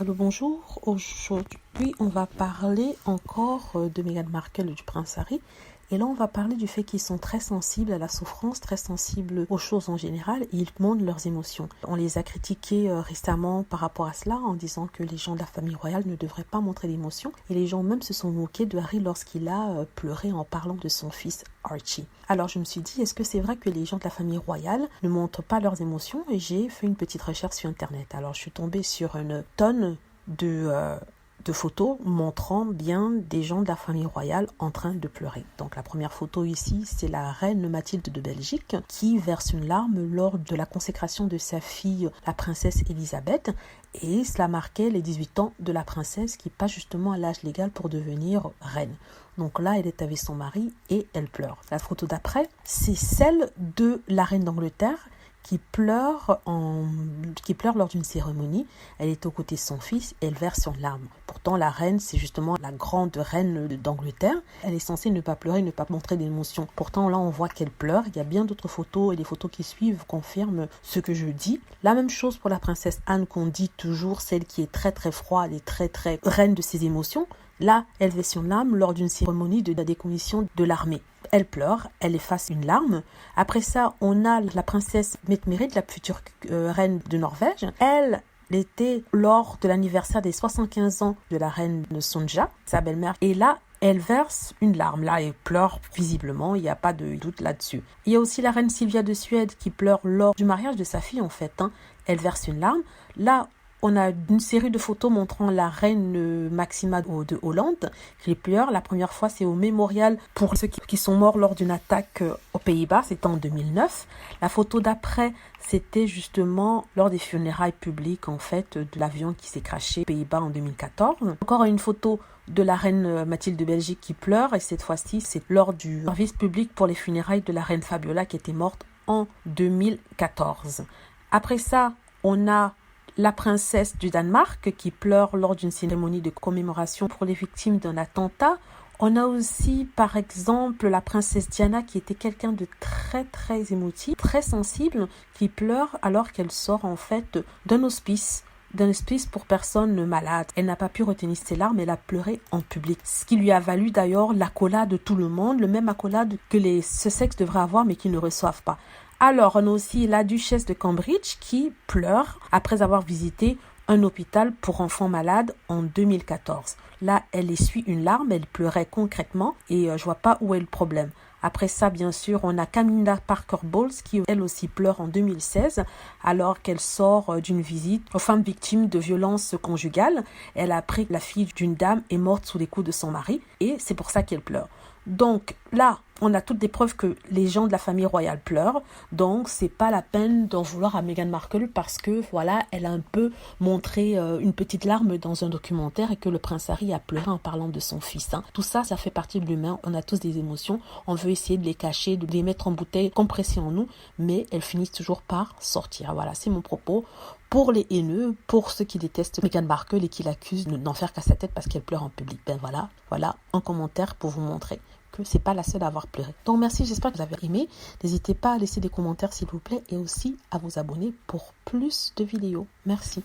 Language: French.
Allô, bonjour. Aujourd'hui, on va parler encore de Meghan Markle et du prince Harry. Et là, on va parler du fait qu'ils sont très sensibles à la souffrance, très sensibles aux choses en général, et ils montrent leurs émotions. On les a critiqués récemment par rapport à cela, en disant que les gens de la famille royale ne devraient pas montrer d'émotions. Et les gens même se sont moqués de Harry lorsqu'il a pleuré en parlant de son fils Archie. Alors je me suis dit, est-ce que c'est vrai que les gens de la famille royale ne montrent pas leurs émotions? Et j'ai fait une petite recherche sur Internet. Alors je suis tombée sur une tonne de photos montrant bien des gens de la famille royale en train de pleurer. Donc la première photo ici, c'est la reine Mathilde de Belgique qui verse une larme lors de la consécration de sa fille, la princesse Elisabeth, et cela marquait les 18 ans de la princesse qui passe justement à l'âge légal pour devenir reine. Donc là, elle est avec son mari et elle pleure. La photo d'après, c'est celle de la reine d'Angleterre qui pleure lors d'une cérémonie. Elle est aux côtés de son fils et elle verse une larme. Pourtant, la reine, c'est justement la grande reine d'Angleterre. Elle est censée ne pas pleurer, ne pas montrer d'émotion. Pourtant, là, on voit qu'elle pleure. Il y a bien d'autres photos et les photos qui suivent confirment ce que je dis. La même chose pour la princesse Anne qu'on dit toujours, celle qui est très très froide et très très reine de ses émotions. Là, elle verse son larme lors d'une cérémonie de la décommission de l'armée. Elle pleure, elle efface une larme. Après ça, on a la princesse Mette-Marit, la future reine de Norvège. Elle était lors de l'anniversaire des 75 ans de la reine de Sonja, sa belle-mère. Et là, elle verse une larme. Là, elle pleure visiblement, il n'y a pas de doute là-dessus. Il y a aussi la reine Sylvia de Suède qui pleure lors du mariage de sa fille, en fait. Elle verse une larme. Là, on a une série de photos montrant la reine Maxima de Hollande qui pleure. La première fois, c'est au mémorial pour ceux qui sont morts lors d'une attaque aux Pays-Bas. C'était en 2009. La photo d'après, c'était justement lors des funérailles publiques, en fait, de l'avion qui s'est crashé aux Pays-Bas en 2014. Encore une photo de la reine Mathilde de Belgique qui pleure. Et cette fois-ci, c'est lors du service public pour les funérailles de la reine Fabiola qui était morte en 2014. Après ça, on a la princesse du Danemark qui pleure lors d'une cérémonie de commémoration pour les victimes d'un attentat. On a aussi, par exemple, la princesse Diana qui était quelqu'un de très très émotif, très sensible, qui pleure alors qu'elle sort en fait d'un hospice pour personnes malades. Elle n'a pas pu retenir ses larmes, elle a pleuré en public. Ce qui lui a valu d'ailleurs l'accolade de tout le monde, le même accolade que les Sussex devraient avoir mais qu'ils ne reçoivent pas. Alors, on a aussi la duchesse de Cambridge qui pleure après avoir visité un hôpital pour enfants malades en 2014. Là, elle essuie une larme, elle pleurait concrètement et je vois pas où est le problème. Après ça, bien sûr, on a Camilla Parker Bowles qui, elle aussi, pleure en 2016 alors qu'elle sort d'une visite aux femmes victimes de violences conjugales. Elle a appris que la fille d'une dame est morte sous les coups de son mari et c'est pour ça qu'elle pleure. Donc là, on a toutes des preuves que les gens de la famille royale pleurent. Donc, c'est pas la peine d'en vouloir à Meghan Markle parce que, voilà, elle a un peu montré une petite larme dans un documentaire et que le prince Harry a pleuré en parlant de son fils. Tout ça, ça fait partie de l'humain. On a tous des émotions. On veut essayer de les cacher, de les mettre en bouteille compressée en nous, mais elles finissent toujours par sortir. Voilà, c'est mon propos. Pour les haineux, pour ceux qui détestent Meghan Markle et qui l'accusent de n'en faire qu'à sa tête parce qu'elle pleure en public. Ben voilà un commentaire pour vous montrer que c'est pas la seule à avoir pleuré. Donc merci, j'espère que vous avez aimé. N'hésitez pas à laisser des commentaires s'il vous plaît et aussi à vous abonner pour plus de vidéos. Merci.